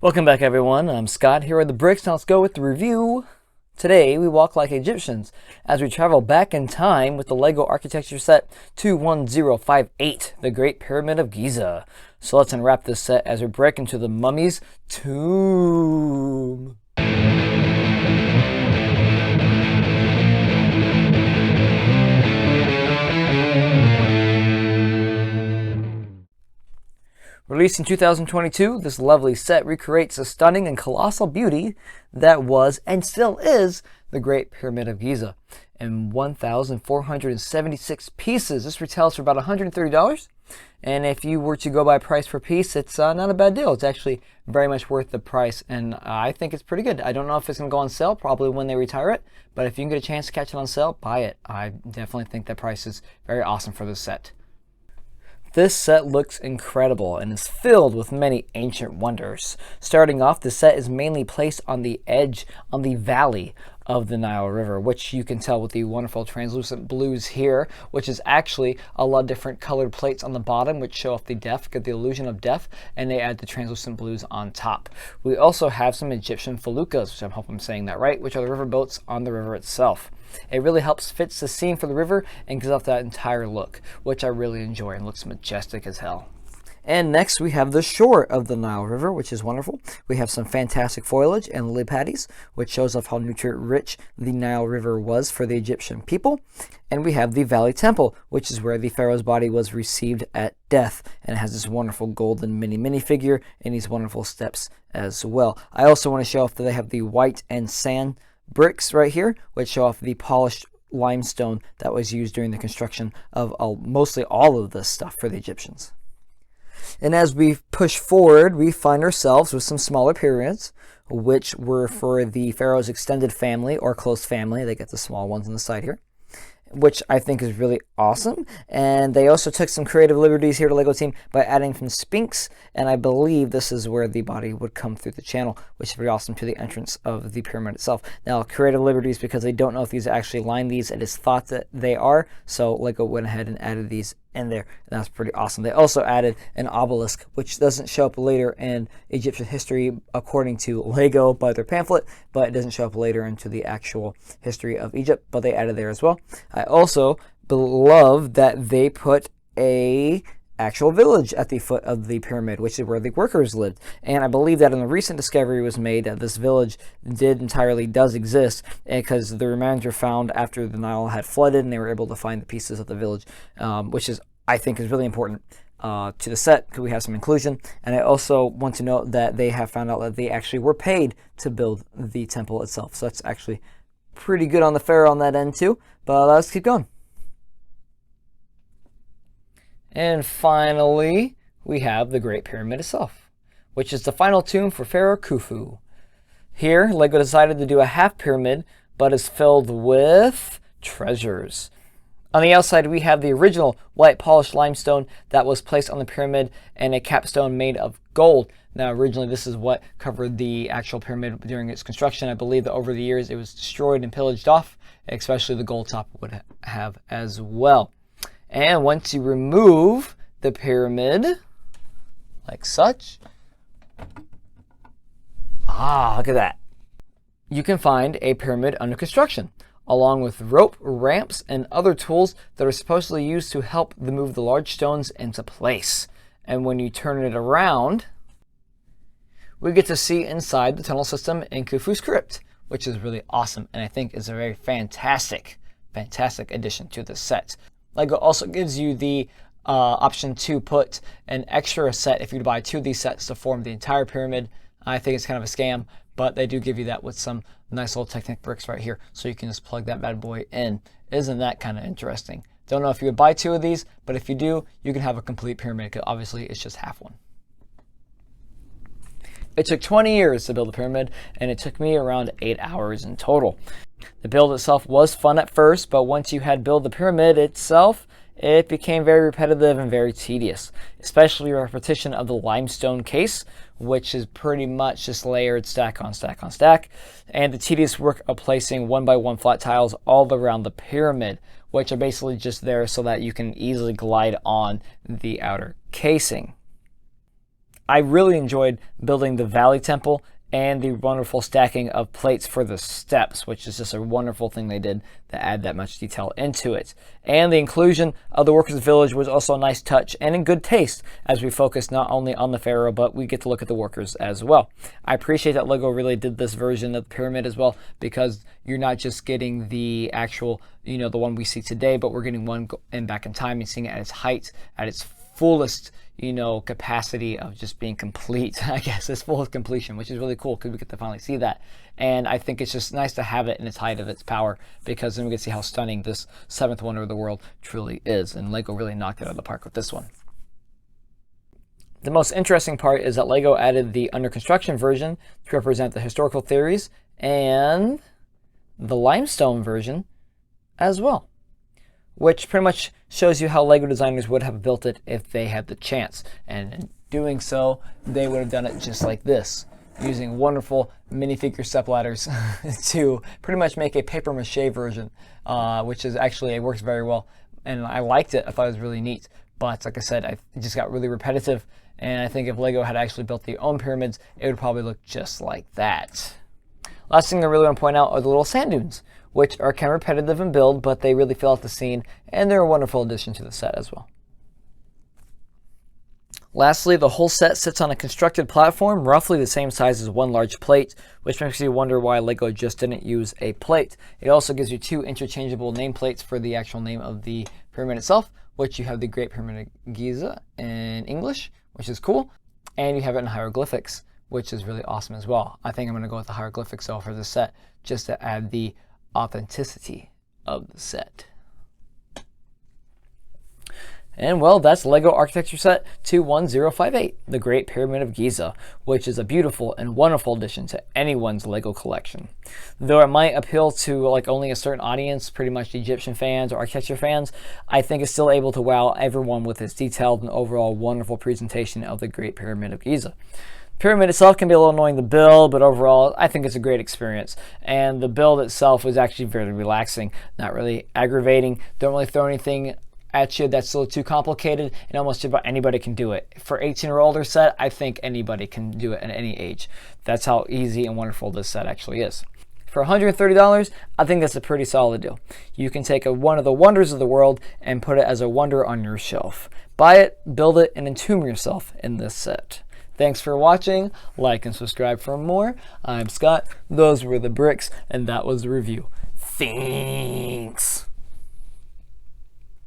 Welcome back, everyone. I'm Scott here with the bricks. Now let's go with the review. Today we walk like Egyptians as we travel back in time with the LEGO architecture set 21058, the Great Pyramid of Giza. So let's unwrap this set as we break into the mummy's tomb. Released in 2022, this lovely set recreates the stunning and colossal beauty that was and still is the Great Pyramid of Giza. In 1,476 pieces, this retails for about $130. And if you were to go by price per piece, it's not a bad deal. It's actually very much worth the price, and I think it's pretty good. I don't know if it's going to go on sale, probably when they retire it, but if you can get a chance to catch it on sale, buy it. I definitely think that price is very awesome for this set. This set looks incredible and is filled with many ancient wonders. Starting off, the set is mainly placed on the edge, on the valley of the Nile River, which you can tell with the wonderful translucent blues here, which is actually a lot of different colored plates on the bottom, which show off the depth, get the illusion of depth, and they add the translucent blues on top. We also have some Egyptian feluccas, which I hope I'm saying that right, which are the river boats on the river itself. It really helps fits the scene for the river and gives off that entire look, which I really enjoy and looks majestic as hell. And next we have the shore of the Nile River, which is wonderful. We have some fantastic foliage and lily pads, which shows off how nutrient rich the Nile River was for the Egyptian people. And we have the Valley Temple, which is where the pharaoh's body was received at death. And it has this wonderful golden mini figure and these wonderful steps as well. I also want to show off that they have the white and sand bricks right here, which show off the polished limestone that was used during the construction of mostly all of this stuff for the Egyptians. And as we push forward, we find ourselves with some smaller pyramids, which were for the pharaoh's extended family or close family. They get the small ones on the side here, which I think is really awesome. And they also took some creative liberties here to LEGO team by adding some Sphinx, and I believe this is where the body would come through the channel, which is very awesome, to the entrance of the pyramid itself. Now, creative liberties because they don't know if these actually line these. It is thought that they are, so LEGO went ahead and added these in there, and that's pretty awesome. They also added an obelisk, which doesn't show up later in Egyptian history according to LEGO by their pamphlet, but it doesn't show up later into the actual history of Egypt, but they added there as well. I also love that they put a actual village at the foot of the pyramid, which is where the workers lived. And I believe that in the recent discovery was made that this village does exist, because the remains were found after the Nile had flooded and they were able to find the pieces of the village, which is, I think, is really important to the set because we have some inclusion. And I also want to note that they have found out that they actually were paid to build the temple itself. So that's actually pretty good on the pharaoh on that end too. But let's keep going. And finally, we have the Great Pyramid itself, which is the final tomb for Pharaoh Khufu. Here, LEGO decided to do a half pyramid, but is filled with treasures. On the outside, we have the original white polished limestone that was placed on the pyramid and a capstone made of gold. Now, originally, this is what covered the actual pyramid during its construction. I believe that over the years, it was destroyed and pillaged off, especially the gold top would have as well. And once you remove the pyramid, like such, look at that. You can find a pyramid under construction, along with rope, ramps, and other tools that are supposedly used to help move the large stones into place. And when you turn it around, we get to see inside the tunnel system in Khufu's crypt, which is really awesome, and I think is a very fantastic addition to the set. LEGO also gives you the option to put an extra set if you buy two of these sets to form the entire pyramid. I think it's kind of a scam, but they do give you that with some nice little Technic bricks right here, so you can just plug that bad boy in. Isn't that kind of interesting? Don't know if you would buy two of these, but if you do, you can have a complete pyramid, because obviously it's just half one. It took 20 years to build the pyramid, and it took me around 8 hours in total. The build itself was fun at first, but once you had built the pyramid itself, it became very repetitive and very tedious, especially repetition of the limestone case, which is pretty much just layered stack on stack on stack, and the tedious work of placing one by one flat tiles all around the pyramid, which are basically just there so that you can easily glide on the outer casing. I really enjoyed building the Valley Temple and the wonderful stacking of plates for the steps, which is just a wonderful thing they did to add that much detail into it. And the inclusion of the Workers' Village was also a nice touch and in good taste, as we focus not only on the pharaoh, but we get to look at the workers as well. I appreciate that LEGO really did this version of the pyramid as well, because you're not just getting the actual, the one we see today, but we're getting one back in time and seeing it at its height, at its fullest capacity of just being complete, I guess, its fullest completion, which is really cool because we get to finally see that. And I think it's just nice to have it in its height of its power, because then we can see how stunning this seventh wonder of the world truly is. And LEGO really knocked it out of the park with this one. The most interesting part is that LEGO added the under construction version to represent the historical theories and the limestone version as well, which pretty much shows you how LEGO designers would have built it if they had the chance. And in doing so, they would have done it just like this, using wonderful minifigure stepladders to pretty much make a paper mache version, which is actually, it works very well. And I liked it. I thought it was really neat. But like I said, it just got really repetitive. And I think if LEGO had actually built their own pyramids, it would probably look just like that. Last thing I really want to point out are the little sand dunes, which are kind of repetitive in build, but they really fill out the scene, and they're a wonderful addition to the set as well. Lastly, the whole set sits on a constructed platform roughly the same size as one large plate, which makes you wonder why LEGO just didn't use a plate. It also gives you two interchangeable nameplates for the actual name of the pyramid itself, which you have the Great Pyramid of Giza in English, which is cool, and you have it in hieroglyphics, which is really awesome as well. I think I'm going to go with the hieroglyphics though for this set, just to add the authenticity of the set. And well, that's LEGO Architecture Set 21058, the Great Pyramid of Giza, which is a beautiful and wonderful addition to anyone's LEGO collection. Though it might appeal to only a certain audience, pretty much Egyptian fans or architecture fans, I think it's still able to wow everyone with its detailed and overall wonderful presentation of the Great Pyramid of Giza. Pyramid itself can be a little annoying to build, but overall I think it's a great experience. And the build itself was actually very relaxing, not really aggravating, don't really throw anything at you that's a little too complicated, and almost about anybody can do it. For 18 or older set, I think anybody can do it at any age. That's how easy and wonderful this set actually is. For $130, I think that's a pretty solid deal. You can take one of the wonders of the world and put it as a wonder on your shelf. Buy it, build it, and entomb yourself in this set. Thanks for watching. Like and subscribe for more. I'm Scott. Those were the bricks, and that was the review. Thanks.